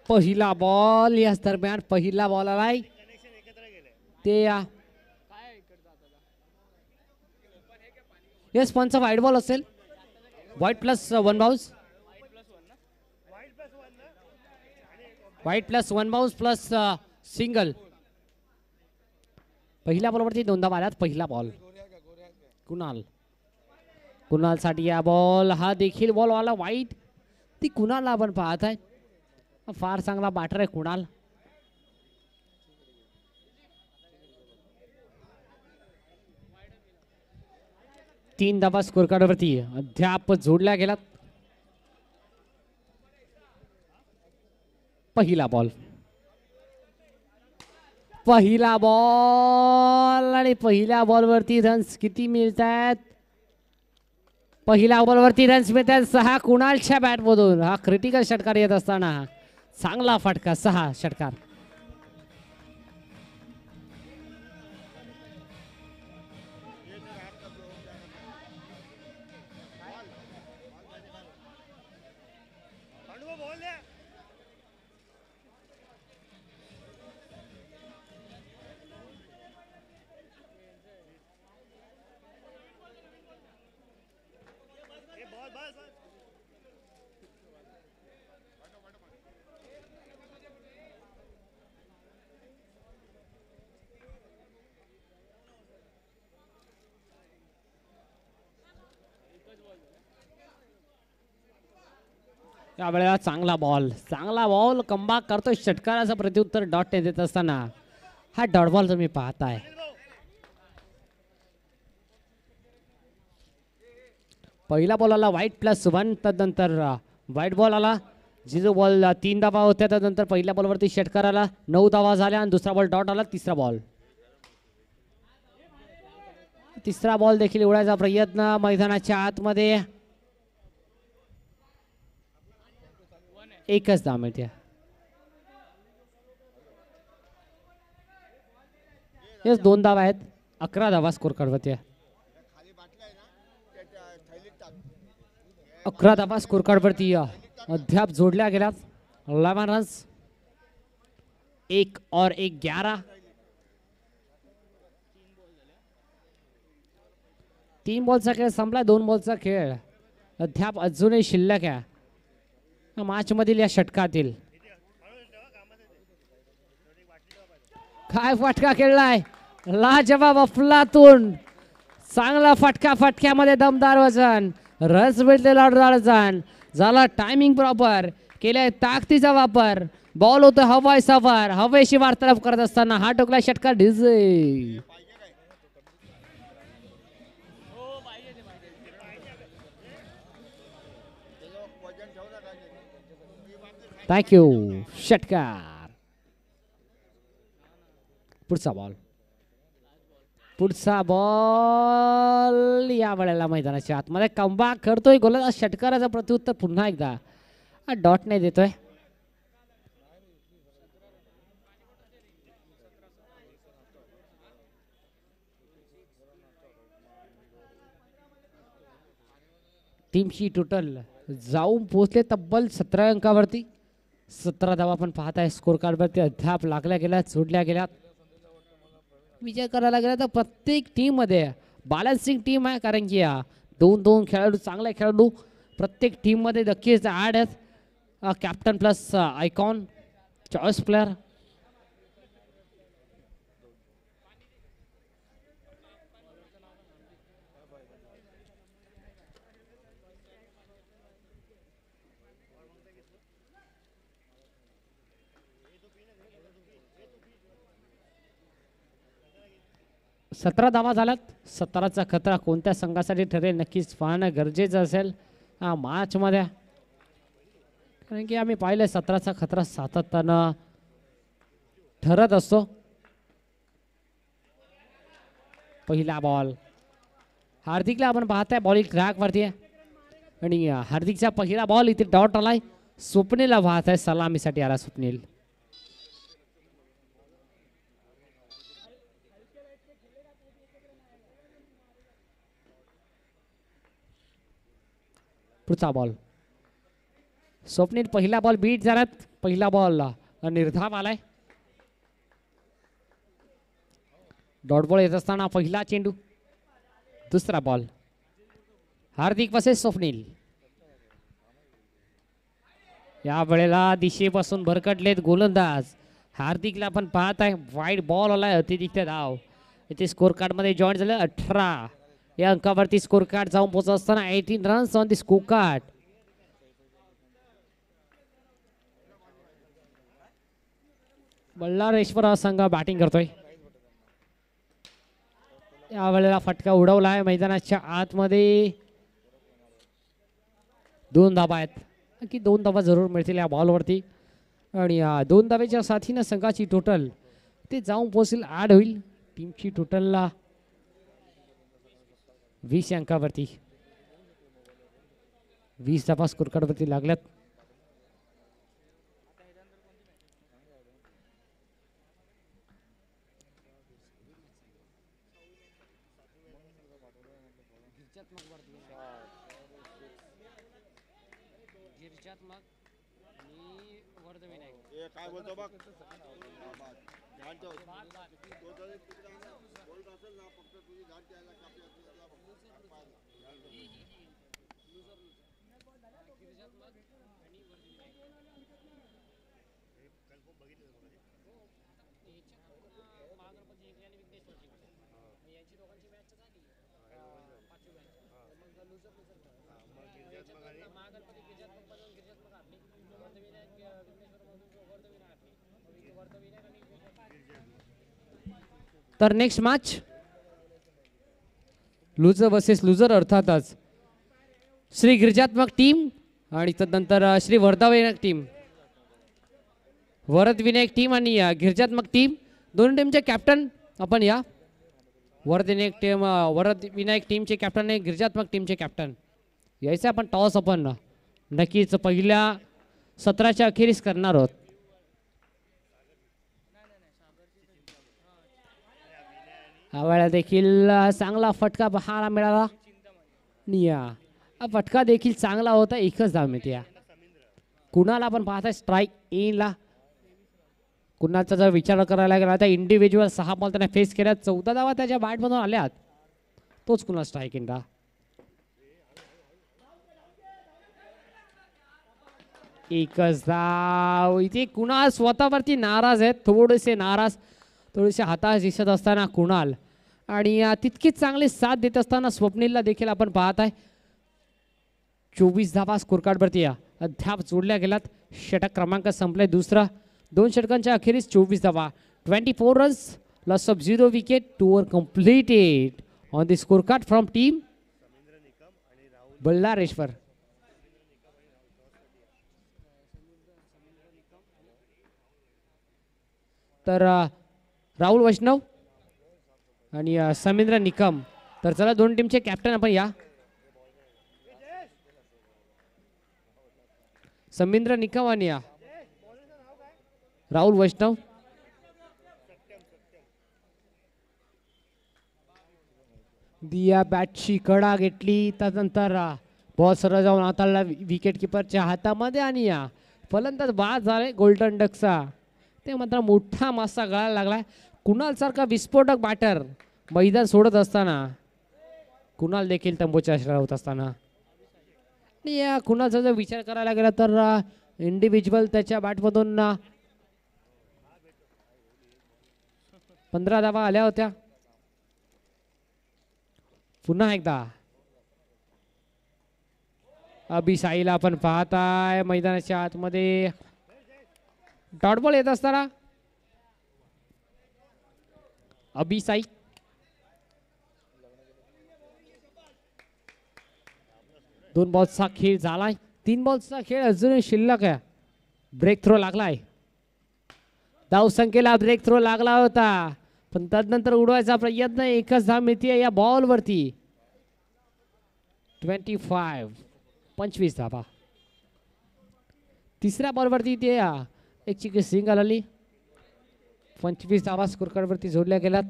पहिला बॉल याच दरम्यान पहिला बॉल आलाय ते येस पंच वाईट बॉल असेल. White plus one bounce. White plus one bounce plus single. पहिल्या बॉलवरती दोनदा मारल्यात. पहिला बॉल कुणाल. कुणाल साठी या बॉल. हा देखील बॉल आला वाईट. ती कुणालला आपण पाहत आहे. फार चांगला बॅटर आहे कुणाल. तीन धावा स्कोर कार्डवरती अद्याप जोडल्या गेलात. पहिला बॉल. पहिला बॉल आणि पहिल्या बॉलवरती रन्स किती मिळत आहेत. पहिल्या बॉलवरती रन्स मिळत आहेत 6 कुणालच्या बॅटमधून. हा क्रिटिकल षटकार येत असताना चांगला फटका. 6 षटकार. यावेळेला चांगला बॉल. चांगला बॉल कमबॅक करतोय. षटकाराचं प्रत्युत्तर डॉट देत असताना हा डॉट बॉल तुम्ही पाहताय. पहिला बॉल आला व्हाईट प्लस वन. त्यानंतर व्हाईट बॉल आला. झिरो बॉल 3 धावा होत्या. त्यानंतर पहिल्या बॉलवरती षटकार आला. 9 धावा झाल्या आणि दुसरा बॉल डॉट आला. तिसरा बॉल. तिसरा बॉल देखील उडायचा प्रयत्न मैदानाच्या आतमध्ये. एकच धाव मिळते. येस 2 धावा आहेत. 11 धावा स्कोर कार्डवरती. 11 धावा स्कोर कार्डवरती अद्याप जोडल्या गेल्यात. 11 रन्स. 1 और 1 11. 3 बॉलचा खेळ संपला. 2 बॉलचा खेळ अद्याप अजूनही शिल्लक आहे मॅच मधील या षटकातील. काय फटका खेळलाय. लाजवाब अफलातून. चांगला फटका. फटक्यामध्ये दमदार वजन. रस भेटलेला वजन. झाला टायमिंग प्रॉपर. केलाय ताकदीचा वापर. बॉल होतो हवाय सवार. हवेशी वार्तालाप करत असताना हा टोकला षटकार डीजे. थँक्यू. षटकार. पुढचा बॉल. पुढचा बॉल या वेळेला मैदानाच्या आतमध्ये कमबॅक करतोय गोलंदाज. षटकाराचा प्रत्युत्तर पुन्हा एकदा डॉट नाही देतोय. टीमची टोटल जाऊन पोहोचले तब्बल 17 अंकावरती. 17 धावा आपण पाहताय स्कोर कार्डवरती अद्याप लागल्या गेल्यात. जोडल्या गेल्यात. विचार करायला गेला तर प्रत्येक टीम मध्ये बॅलन्सिंग टीम आहे. कारण की 2-2 खेळाडू चांगले खेळाडू प्रत्येक टीम मध्ये नक्कीच ऍड आहेत. Captain plus icon choice player. सतरा धावा झाल्यात. 17चा खतरा कोणत्या संघासाठी ठरेल नक्कीच पाहणं गरजेचं असेल मॅच मध्ये. कारण की आम्ही पाहिलं 17चा खतरा सातत्यानं ठरत असतो. पहिला बॉल. हार्दिकला आपण पाहताय बॉलिंग ट्रॅक वरती आहे आणि हार्दिकचा पहिला बॉल इथे डॉट आलाय. स्वप्नीलला वाहत आहे. सलामीसाठी आला स्वप्नील. पुढचा बॉल. स्वप्नील पहिला बॉल बीट झालात. पहिला बॉल निर्धाव आलाय. डॉट बॉल येत असताना पहिला चेंडू. दुसरा बॉल. हार्दिक वर्सेस स्वप्नील. या वेळेला दिशेपासून भरकटलेत गोलंदाज. हार्दिकला आपण पाहत आहे. वाईड बॉल आलाय. अतिरिक्त धाव इथे स्कोर कार्ड मध्ये जॉईन झालं. 18 या अंकावरती स्कोर कार्ड जाऊन पोहोचत असताना 18 runs on the score card. Ballaleshwar संघ बॅटिंग करतोय. या वेळेला फटका उडवला आहे मैदानाच्या आतमध्ये. 2 धाबा आहेत की 2 धाबा जरूर मिळतील या बॉलवरती. आणि 2 धाब्याच्या साथीनं संघाची टोटल ते जाऊन पोहोचेल 8 होईल. टीमची टोटलला 20 अंकावरती 20 धाबा स्कोर कार्डवरती लागल्यात. काय बोलतो बघ तर next match loser versus loser अर्थातच श्री गिरिजात्मक टीम आणि तदनंतर श्री वर्धाविनायक टीम. वरद विनायक टीम आणि गिरिजात्मक टीम दोन्ही टीमचे कॅप्टन आपण या. वरद विनायक टीमचे कॅप्टन आणि गिरिजात्मक टीमचे कॅप्टन यायचं आपण टॉस आपण नक्कीच पहिल्या सत्राच्या अखेरीस करणार आहोत. हा वेळा देखील चांगला फटका पाहायला मिळाला. फटका देखील चांगला होता. एकच धाव मिळते. कुणाला आपण पाहताय स्ट्राईक येईला. कुणाचा जर विचार करायला गेला तर इंडिव्हिज्युअल 6 बॉल त्याने फेस केल्यात. 14 धावा त्याच्या बॅटमधून आल्यात. तोच कुणा स्ट्राईक इंडा. एकच धाव. इथे कुणाल स्वतःवरती नाराज आहेत. थोडेसे नाराज थोडेसे हाताश दिसत असताना कुणाल आणि तितकीच चांगली साथ देत असताना स्वप्नीलला देखील आपण पाहत आहे. 24 धावा स्कोर कार्डवरती अद्याप जोडल्या गेल्यात. षटक क्रमांक संपलाय दुसरा. 2 षटकांच्या अखेरीस 24 धावा 24 runs loss of 0 wicket 2 over completed on the score card from team Ballaleshwar. तर राहुल वैष्णव आणि समींद्र निकम. तर चला दोन टीमचे कॅप्टन आपण या. समींद्र निकम आणि राहुल वैष्णव. दिया बॅटची कडा घेतली. त्यानंतर बॉल सरळ जाऊन हाताळला विकेट किपरच्या हातामध्ये आणि फलंदाज बाद झाले गोल्डन डकचा. ते मात्र मोठा मासा गळायला लागलाय. कुणाल सारखा विस्फोटक बॅटर मैदान सोडत असताना कुणाल देखील तंबूच्या आश्रय होत असताना आणि या कुणालचा जर विचार करायला गेला तर इंडिव्हिज्युअल त्याच्या बॅटमधून 15 धावा आल्या होत्या. पुन्हा एकदा अभिसाईला आपण पाहताय मैदानाच्या आतमध्ये. डॉट बॉल येत असताना अभिसाई दोन बॉल्सचा खेळ झालाय. 3 बॉल्सचा खेळ अजूनही शिल्लक आहे. ब्रेक थ्रो लागलाय. धावसंख्येला ब्रेक थ्रो लागला होता पण त्यानंतर उडवायचा प्रयत्न. एकच धाव मिळते या बॉल वरती. 25 धावा. तिसऱ्या बॉल वरती ते एक चिकी सिंगल आली. 25 धावा स्कोर कार्ड वरती जोडल्या गेल्यात.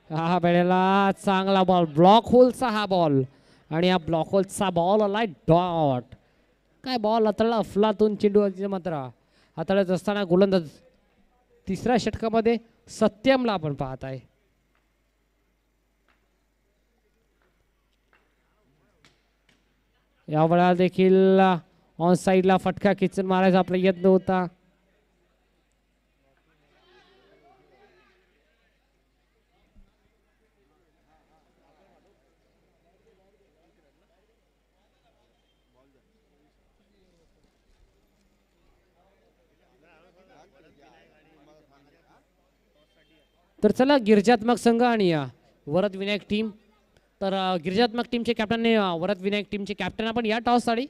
हा वेळेला चांगला बॉल, ब्लॉक होलचा हा बॉल आणि या ब्लॉक होलचा बॉल आलाय डॉट. काय बॉल हाताळला अफलातून चेंडू मात्र हाताळत असताना गोलंदाज तिसऱ्या षटकामध्ये सत्यमला आपण पाहत आहे. या वेळा देखील ऑन साइडला फटका किचन मारायचा आपला यत्न होता. तर चला गिरिजात्मक संघ आणि वरद विनायक टीम. तर गिरिजात्मक टीमचे कॅप्टन वरद विनायक टीमचे कॅप्टन आपण या टॉस साठी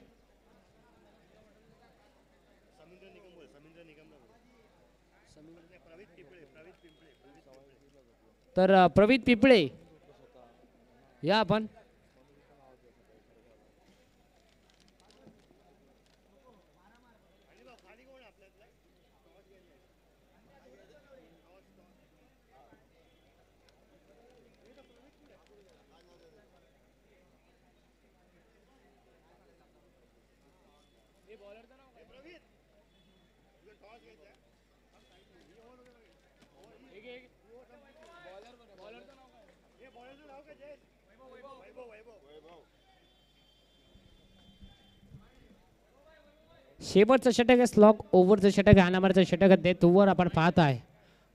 तर प्रवीत पिपळे या आपण. शेवटचं षटक आहे, स्लॉक ओव्हरचं षटक, हा नंबरचं षटक डेथ ओव्हर आपण पाहत आहे.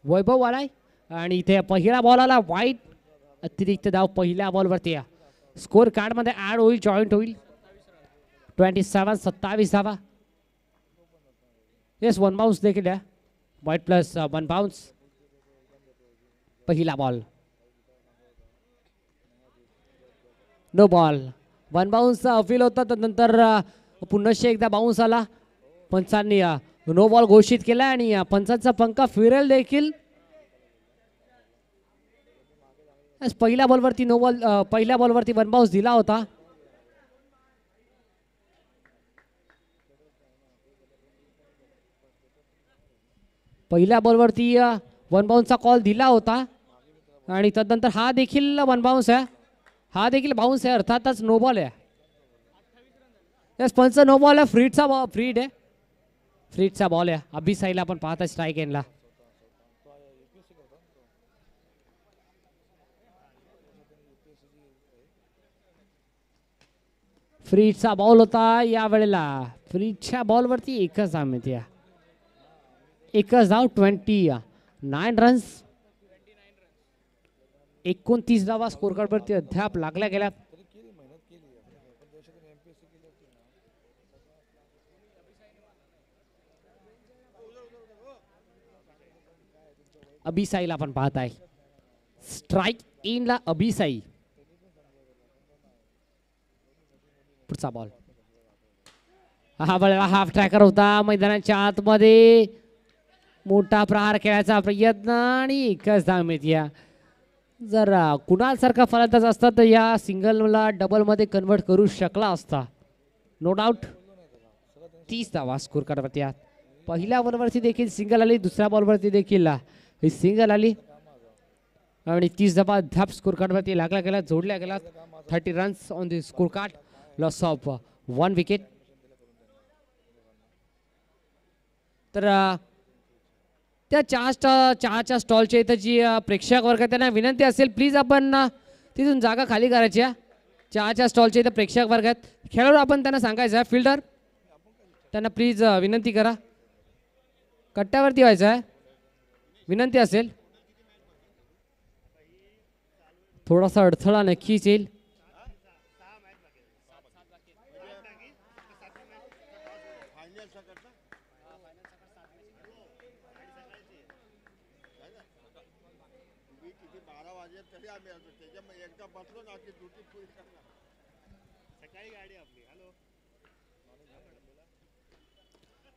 वैभव आलाय आणि इथे पहिला बॉल आला वाईट. अतिरिक्त धाव पहिल्या बॉलवरती स्कोर कार्ड मध्ये ऍड होईल, जॉईंट होईल. 27 धावा. येस, 1 बाउन्स देखील आहे. Wide plus 1 bounce. पहिला ball no ball. 1 bounce appeal होता, तर नंतर पुन्हा एकदा बाउन्स आला. पंचांनी नो बॉल घोषित केला आणि पंचांचा पंखा फिरेल देखील. पहिल्या बॉलवरती नो बॉल, पहिल्या बॉलवरती 1 बाउन्स दिला होता. पहिल्या बॉलवरती 1 बाउन्सचा कॉल दिला होता आणि तदनंतर हा देखील 1 बाउन्स आहे. हा देखील बाउन्स आहे, अर्थातच नो बॉल आहे. यस, पंच नो बॉल आहे. फ्रीड आहे, फ्रीडचा बॉल आहे. अभिसाईला आपण पाहता स्ट्राईक एंडला. फ्रीडचा बॉल होता या वेळेला. फ्रीडच्या बॉलवरती एकच धाव मिळते, एकच धाव. 29 रन्स, 29 धावा स्कोर कार्डवरती अद्याप लागल्या गेल्या. अभिसाईला आपण पाहत आहे स्ट्राईक इनला. अभिसाई पुढचा बॉल. हा बॉल हाफ ट्रॅकर होता. मैदानाच्या आतमध्ये मोठा प्रहार खेळायचा प्रयत्न आणि एकच धाव मिळते. जर कुणाल सारखा फलंदाज असता तर या सिंगलला डबल मध्ये कन्वर्ट करू शकला असता, नो डाऊट. 30 धावा स्कोर कार्डवरती. पहिल्या बॉलवरती देखील सिंगल आली, दुसऱ्या बॉलवरती देखील ही सिंगल आली आणि 30 धावा अद्याप स्कोर कार्डवरती लागला गेला, जोडल्या गेला. 30 runs on the score card, loss of 1 wicket. तर त्या चहाच्या स्टॉलच्या इथं जी प्रेक्षक वर्ग त्यांना विनंती असेल, प्लीज आपण तिथून जागा खाली करायची. चहाच्या स्टॉलच्या इथं प्रेक्षक वर्ग आहेत, खेळाडू आपण त्यांना सांगायचं आहे, फिल्डर त्यांना प्लीज विनंती करा, कट्ट्यावरती व्हायचं आहे. विनंती असेल, थोडासा अडथळा नक्कीच येईल.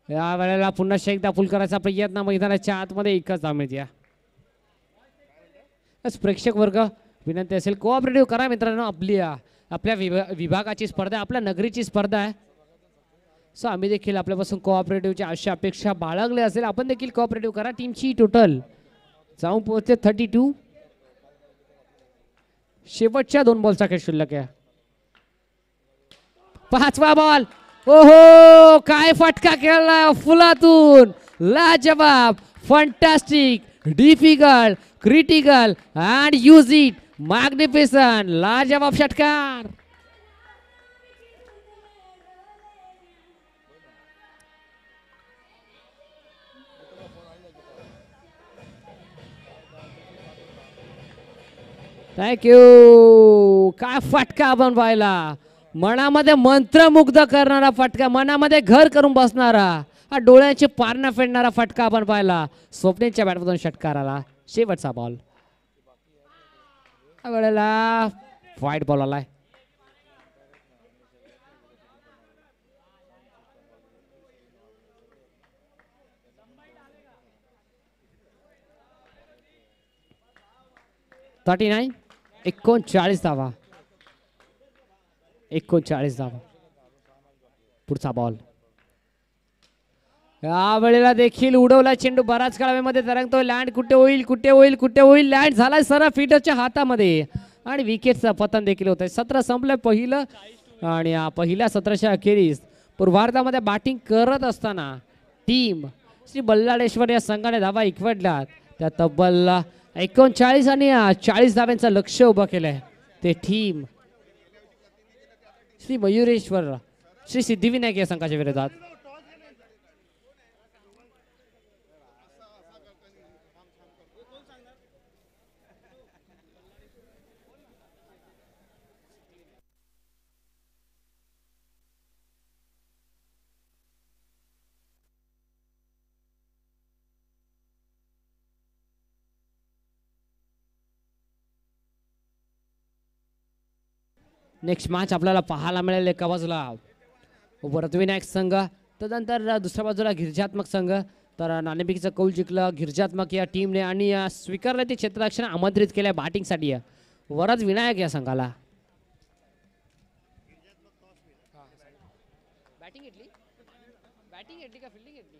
या वेळेला पुन्हा एकदा फुल करायचा प्रयत्न. मैदानाच्या आतमध्ये एकच धाव मिळते. प्रेक्षक वर्ग विनंती असेल, कोऑपरेटिव्ह करा मित्रांनो. आपल्या विभागाची स्पर्धा, आपल्या नगरीची स्पर्धा आहे. सो आम्ही देखील आपल्यापासून कोऑपरेटिव्हची अशा अपेक्षा बाळगली असेल. आपण देखील कोऑपरेटिव्ह करा. टीमची टोटल जाऊन पोहोचते 32. शेवटच्या 2 बॉलचा खेळ शिल्लक आहे. 5वा बॉल. ओहो काय फटका खेळला फुलातून. लाजवाब, fantastic, difficult, critical and use it. Magnificent. लाजवाब षटकार. थँक्यू. काय फटका आपण पाहिला. मनामध्ये मंत्रमुग्ध करणारा फटका, मनामध्ये घर करून बसणारा, हा डोळ्याची पारणं फेडणारा फटका आपण पाहिला. स्वप्नेच्या बॅटमधून षटकार आला. शेवटचा बॉल. वेळेला वाईट बॉल आलाय. $39. 39 धावा. 39 धावा. पुढचा बॉल. या वेळेला देखील उडवला चेंडू. बराच काळ हवेमध्ये तरंगतोय. लँड कुठे होईल, कुठे होईल, कुठे होईल. लँड झाला सरळ फील्डरच्या हातामध्ये आणि विकेटचं पतन देखील होत आहे. 17 संपलं पहिलं आणि पहिल्या 17च्या अखेरीस पूर्वार्धामध्ये बॅटिंग करत असताना टीम श्री बल्लाळेश्वर या संघाने धावा एकवटल्यात. त्या तब्बल 39 आणि 40 धाव्यांचं लक्ष उभं केलंय. ते टीम श्री मयुरेश्वर श्री सिद्धिविनायक या संघाच्या विरोधात. नेक्स्ट मॅच आपल्याला पाहायला मिळेल. एका बाजूला वर्धविनायक संघ, तदनंतर दुसऱ्या बाजूला गिरिजात्मक संघ. तर नाणेफेकीचं कौल जिंकलं गिरिजात्मक या टीमने आणि स्वीकारलं ते क्षेत्ररक्षण आमंत्रित केलं बॅटिंगसाठी वरद विनायक या संघाला. बॅटिंग घेतली, बॅटिंग घेतली का फिल्डिंग घेतली?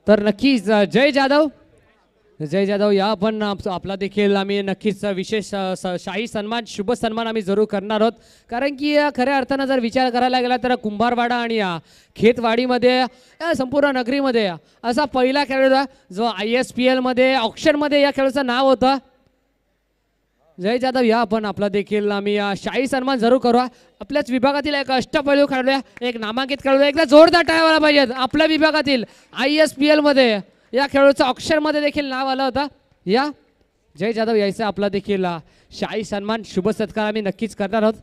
तर नक्कीच जय जाधव, जय जाधव या पण आपला देखील आम्ही नक्कीच विशेष शाही सन्मान शुभ सन्मान आम्ही जरूर करणार आहोत. कारण की खऱ्या अर्थानं जर विचार करायला गेला तर कुंभारवाडा आणि खेतवाडीमध्ये या संपूर्ण नगरीमध्ये असा पहिला खेळाडू जो ISPL मध्ये ऑक्शनमध्ये या खेळाचं नाव होतं. जय जाधव या आपण आपला देखील आम्ही शाही सन्मान जरूर करू. आपल्याच विभागातील एक अष्टपैलू खेळाडू, एक नामांकित खेळाडू, एकदा जोरदार टाळ्या वाजवायला पाहिजेत. आपल्या विभागातील ISPL मध्ये या खेळाडूचं ऑक्शन मध्ये देखील नाव आलं होतं. या जय जाधव यायचा आपला देखील शाही सन्मान शुभ सत्कार आम्ही नक्कीच करणार आहोत.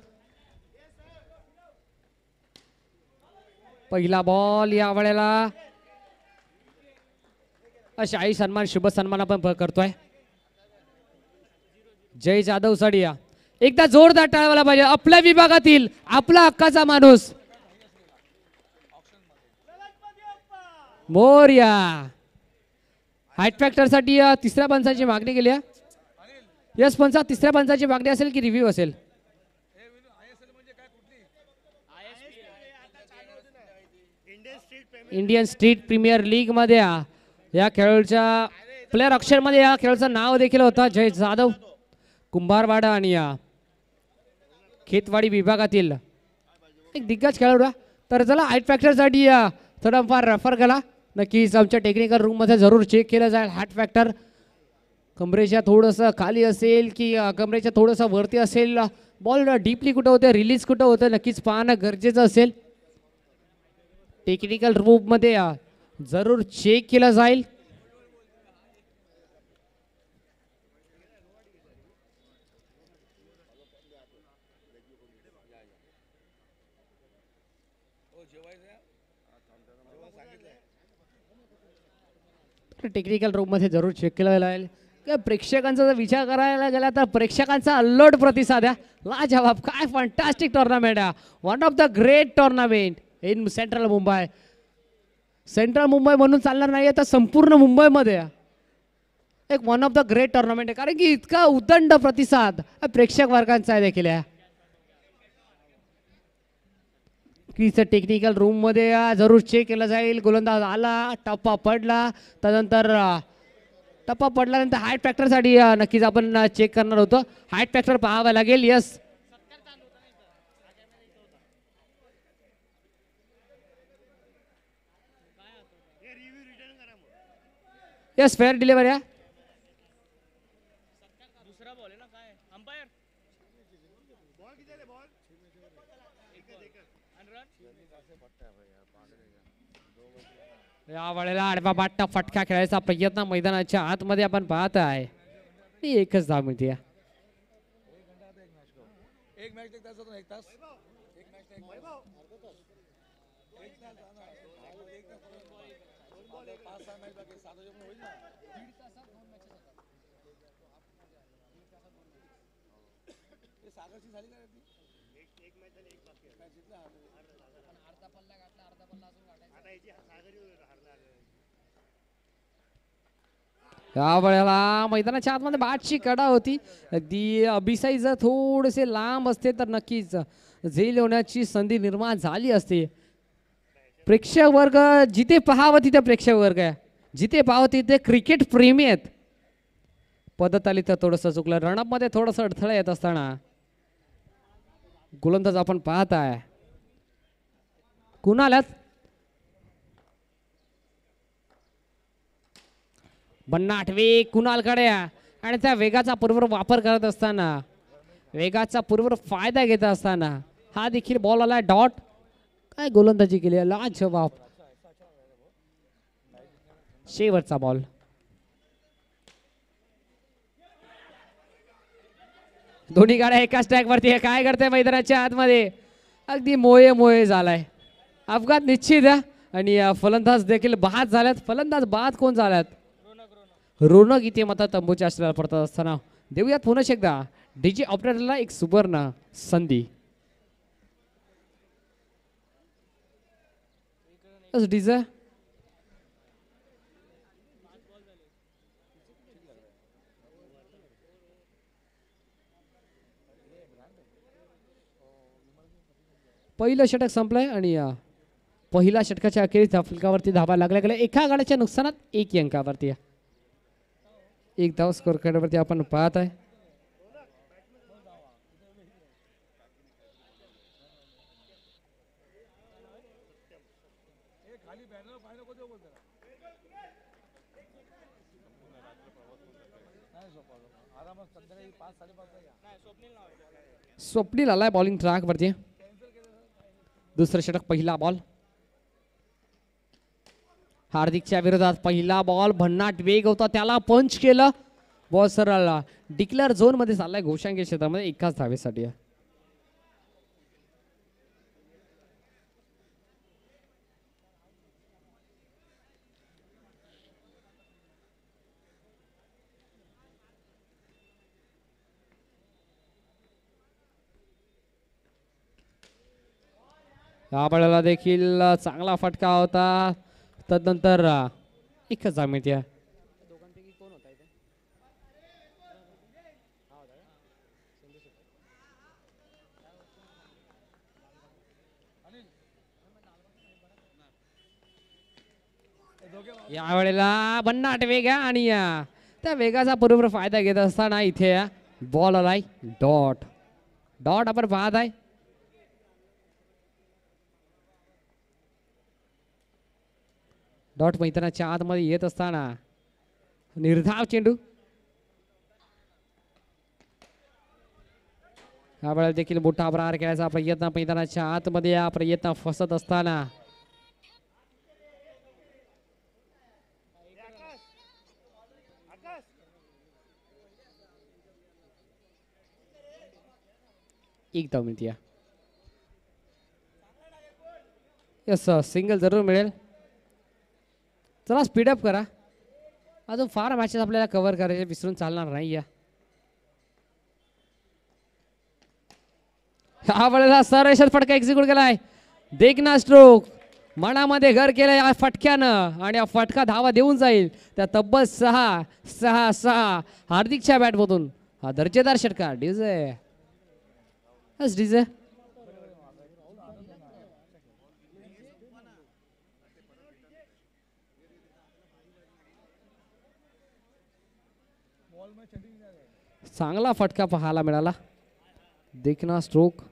पहिला बॉल या वेळेला शाही सन्मान शुभ सन्मान आपण करतोय. जय जाधव साडिया एकदा जोरदार टाळायला पाहिजे. आपल्या विभागातील आपला हक्काचा माणूस मोर्या. हाईट फॅक्टर साठी तिसऱ्या पंचाची मागणी केली आहे. यस पंचा तिसऱ्या पंचाची मागणी असेल की रिव्ह्यू असेल? इंडियन स्ट्रीट प्रीमियर लीग मध्ये या खेळाडूच्या प्लेअर ऑक्शन मध्ये या खेळाडूचं नाव देखील होतं जय जाधव. कुंभारवाडा आणि खेतवाडी विभागातील एक दिग्गज खेळाडू. तर चला हाईट फॅक्टरसाठी थोडाफार रेफर केला. नक्कीच आमच्या टेक्निकल रूममध्ये जरूर चेक केलं जाईल. हार्ट फॅक्टर कमरेच्या थोडंसं खाली असेल की कमरेच्या थोडंसं वरती असेल, बॉल डीपली कुठं होतं, रिलीज कुठं होतं, नक्कीच पाहणं गरजेचं असेल. टेक्निकल रूममध्ये जरूर चेक केला जाईल. टेक्निकल रूम मध्ये जरूर चेक केला जाईल. प्रेक्षकांचा जर विचार करायला गेला तर प्रेक्षकांचा अल्लड प्रतिसाद आहे. लाजवाब, काय फंटास्टिक टुर्नामेंट आहे. One of the great tournament in central Mumbai. Central Mumbai म्हणून चालणार नाही तर संपूर्ण मुंबईमध्ये एक one of the great tournament आहे, कारण की इतका उदंड प्रतिसाद प्रेक्षक वर्गांचा आहे देखील आहे. टेक्निकल रूम मध्ये जरूर चेक केला जाईल. गोलंदाज आला, टप्पा पडला, त्यानंतर टप्पा पडल्यानंतर हाईट फॅक्टरसाठी नक्कीच आपण चेक करणार होतो. हाईट फॅक्टर पाहावा लागेल. यस, यस, फेअर डिलिव्हरी आहे. या वेळेला आडवा बाटटा फटका खेळायचा प्रयत्न मैदानाच्या आतमध्ये आपण पाहत आहे. एकच धाव मिळते. या वेळेला मैदानाच्या आतमध्ये बाटची कडा होती. अगदी अभिसाई जर थोडेसे लांब असते तर नक्कीच झेल होण्याची संधी निर्माण झाली असते. प्रेक्षक वर्ग जिथे पाहावं तिथे प्रेक्षक वर्ग आहे, जिथे पाहावं तिथे क्रिकेट प्रेमी आहेत. पद्धत आली तर थोडंसं चुकलं. रनअप मध्ये थोडंसं अडथळा येत असताना गोलंदाज आपण पाहत आहे. कुणाला भन्नाट वेग कुणालकडे आणि त्या वेगाचा पूर्व वापर करत असताना, वेगाचा पूर्व फायदा घेत असताना हा देखील बॉल आला. डॉट. काय गोलंदाजी केली, लाजवाब. शेवटचा बॉल. दोन्ही गाड्या एकाच ट्रॅक वरती. काय करते मैदानाच्या आतमध्ये, अगदी मोये मोये झालाय. अपघात निश्चित आहे आणि फलंदाज देखील बाद झाल्यात. फलंदाज बाद कोण झाल्यात? रोनक इथे मात्र तंबूच्या आश्रयाला पडत असताना देऊयात पुन्हा एकदा डीजे ऑपरेटरला एक सुवर्ण संधी. डीजे पहिलं षटक संपलंय आणि पहिल्या षटकाच्या अखेरीस फलकावरती धावा लागल्या गेल्या. एका गाड्याच्या नुकसानात 1 अंकावरती. एक धाव स्कोर कार्डवरती आपण पाहत आहे. स्वप्नील आलाय बॉलिंग ट्रॅक वरती. दुसरं षटक, पहिला बॉल. हार्दिकच्या विरोधात पहिला बॉल. भन्नाट वेग होता, त्याला पंच केलं. बॉल सरळ डिक्लेअर झोन मध्ये चाललाय घोषांगी क्षेत्रामध्ये एकाच धावेसाठी. या बॉलला देखील चांगला फटका होता. तदनंतर एकच धाव मिळते. या वेळेला भन्नाट वेग आहे आणि त्या वेगाचा बरोबर फायदा घेत असताना इथे बॉल आलाय. डॉट. डॉट आपण पाहत आहे. डॉट मैदानाच्या आतमध्ये येत असताना निर्धाव चेंडू. या वेळेला देखील मोठा प्रहार खेळायचा प्रयत्न मैदानाच्या आतमध्ये. या प्रयत्न फसत असताना एक धाव मिळते. यस सिंगल जरूर मिळेल. चला स्पीडअप करा, अजून फार मॅचेस आपल्याला कव्हर करायचे, विसरून चालणार नाही. या ह्या वेळेला सरळ फटका एक्झिक्यूट केलाय. देखना स्ट्रोक मनामध्ये घर केलं या फटक्यानं आणि हा फटका धावा देऊन जाईल. त्या तब्बल 6 हार्दिकच्या बॅटमधून हा दर्जेदार षटकार. डीजे डीजे चांगला फटका पाहायला मिळाला. देखना स्ट्रोक.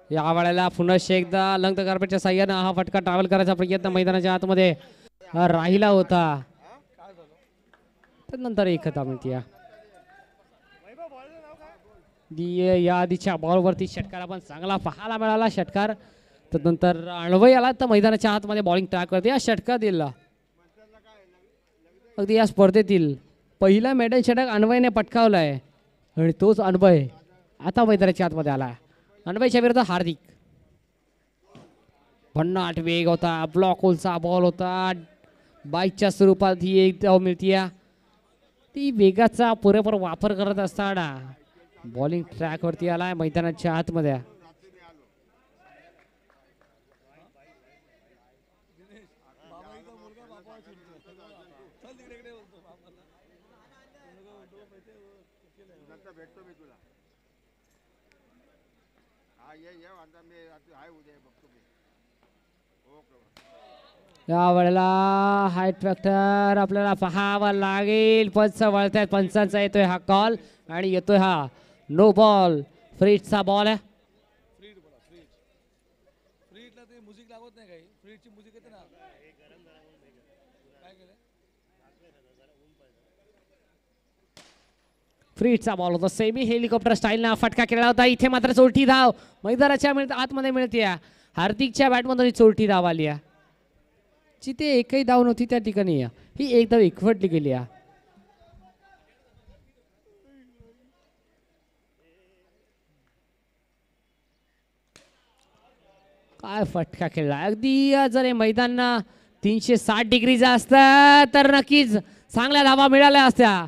या वेळेला पुन्हा एकदा लंग कार्पेटच्या साह्यानं हा फटका ट्रॅव्हल करायचा प्रयत्न मैदानाच्या आतमध्ये राहिला होता. त्यानंतर एक धाव मिळते. या आधीच्या बॉलवरती षटकार आपण चांगला पाहायला मिळाला. षटकार त्यानंतर अणवय आला तर मैदानाच्या आतमध्ये बॉलिंग ट्रॅक करते. या षटकार दिला अगदी या स्पर्धेतील पहिला मेडल षटक अणवयने पटकावलाय आणि तोच अणवय आता मैदानाच्या आतमध्ये आला. अणवयच्या विरुद्ध हार्दिक. भन्नाट वेग होता, ब्लॉक होलचा बॉल होता. बाईकच्या स्वरूपात ही एक धाव मिळते. ती वेगाचा पुरेपूर वापर करत असताना बॉलिंग ट्रॅक वरती आलाय मैदानाच्या आतमध्ये. या वेळेला हाईट फॅक्टर आपल्याला पाहावा लागेल. पंच वळतायत, पंचांचा येतोय हा कॉल आणि येतोय हा नो बॉल. फ्रीजचा बॉल आहे. फ्रीजचा बॉल होता. सेमी हेलिकॉप्टर स्टाईलनं फटका केला होता. इथे मात्र चोरटी धाव मैदानाच्या आतमध्ये मिळते. हार्दिकच्या बॅटमधून चोरटी धाव आली. जिथे एकही धाव नव्हती त्या ठिकाणी ही एक धाव एकवटली गेली. काय फटका खेळला. अगदी जर हे मैदान 360 डिग्रीचा असतं तर नक्कीच चांगल्या धावा मिळाल्या असत्या.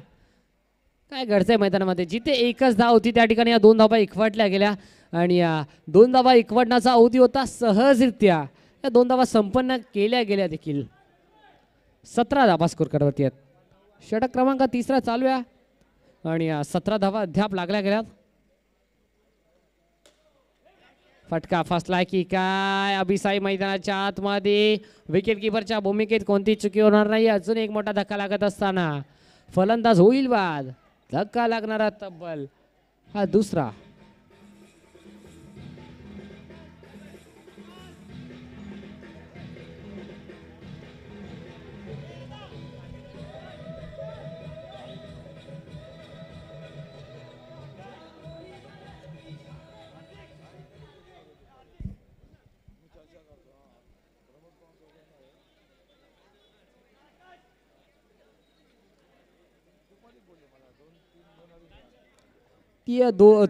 काय घडतंय मैदानामध्ये, जिथे एकच धाव होती त्या ठिकाणी या 2 धावा एकवटल्या गेल्या आणि या 2 धावा एकवटण्याचा अवधी होता सहजरित्या. या 2 धावा संपन्न केल्या गेल्या देखील. 17 धावा स्कोर कार्डवरती आहेत. षटक क्रमांक 3 चालू आहे आणि 17 धावा अद्याप लागल्या गेल्यात. फटका फसलाय की काय. अभिसाई मैदानाच्या आतमध्ये विकेट किपरच्या भूमिकेत कोणती चुकी होणार नाही. अजून एक मोठा धक्का लागत असताना फलंदाज होईल बाद. धक्का लागणारा तब्बल हा दुसरा.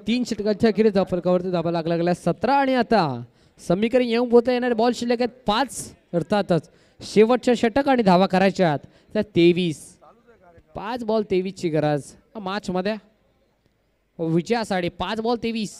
तीन षटकांच्या अखेरीस फलकावरती धाबा लागला गेला 17 आणि आता समीकरण येऊन पोहता येणारे बॉल शिल्लक आहेत 5. अर्थातच शेवटच्या षटक आणि धावा करायच्या त्या 23. 5 बॉल 23 ची गरज मॅच मध्ये विजयासाठी. 5 बॉल 23.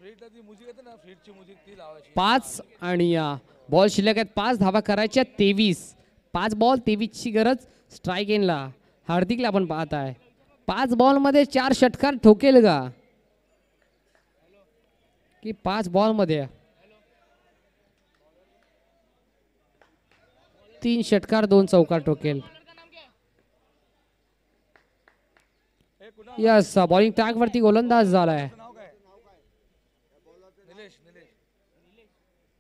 फ्रीटला ती म्युझिक येते ना, फ्रीटची म्युझिक ती लावायची. 5 आणि बॉल शिल्लक आहेत 5 धावा करायच्या 23. 5 बॉल 23 ची गरज स्ट्राईक एनला. हार्दिकला आपण पाहत आहे 5 बॉल मध्ये 4 षटकार ठोकेल का की 5 बॉल मध्ये 3 षटकार 2 चौकार ठोकेल. यस बॉलिंग ट्रॅक वरती गोलंदाज झालाय नाव काय? निलेश.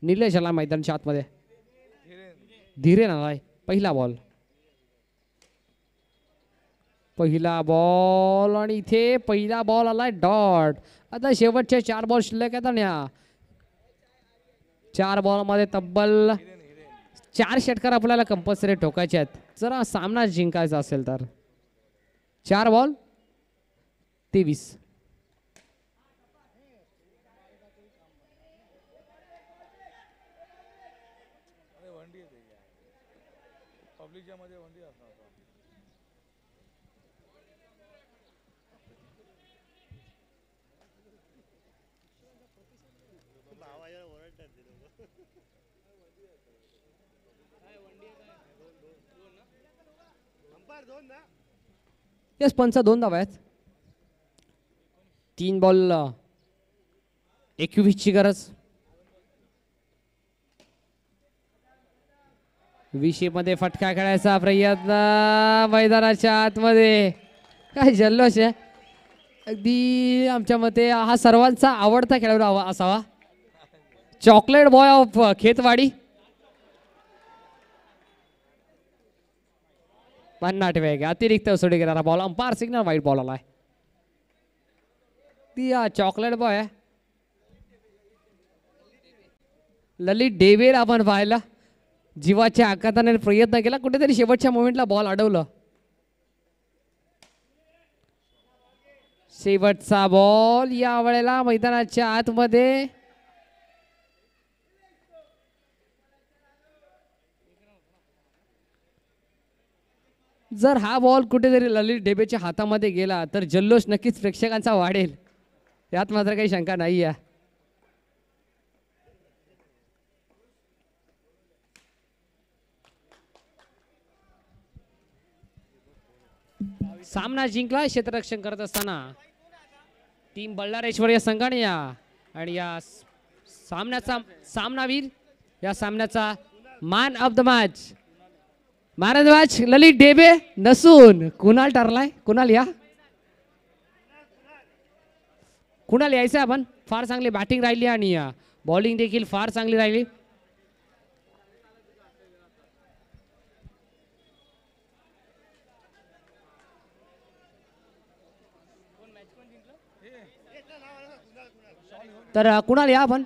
निलेश आला मैदानाच्या आतमध्ये. हिरेन. धीरेन आलाय. पहिला बॉल आणि इथे पहिला बॉल आलाय डॉट. आता शेवटचे 4 बॉल शिल्लक आहेत आणि 4 बॉल मध्ये तब्बल 4 षटकार आपल्याला कंपल्सरी ठोकायचे आहेत जरा सामना जिंकायचा असेल तर. 4 बॉल 23. वंडी येते पब्लिकच्या मध्ये वंडी असणार. यस पंच 2 धावा आहेत. 3 बॉल 21 ची गरज. विषयमध्ये फटका खेळायचा प्रयत्न मैदानाच्या आतमध्ये. काय जल्लोष आहे अगदी. आमच्या मते हा सर्वांचा आवडता खेळाडू असावा. चॉकलेट बॉय ऑफ खेतवाडी. 50 वेग अतिरिक्त उसळी घेणारा बॉल. अंपायर सिग्नल वाईट बॉल आलाय. ती चॉकलेट बॉय ललित डेवेर आपण पाहिला जीवाच्या आघाताने प्रयत्न केला कुठेतरी शेवटच्या मोमेंटला बॉल अडवलं. शेवटचा बॉल या वेळेला मैदानाच्या आतमध्ये. जर हा बॉल कुठेतरी ललित डेबेच्या हातामध्ये गेला तर जल्लोष नक्कीच प्रेक्षकांचा वाढेल यात मात्र काही शंका नाही आहे. सामना जिंकला क्षेत्ररक्षण करत असताना टीम बल्लारेश्वर या संघाने आणि या सामन्याचा सामनावीर या सामन्याचा मॅन ऑफ द मॅच ललित डेबे नसून कुणाल ठरलाय. कुणाल यायचं आपण. फार चांगली बॅटिंग राहिली आणि बॉलिंग देखील फार चांगली राहिली. तर कुणाल या आपण.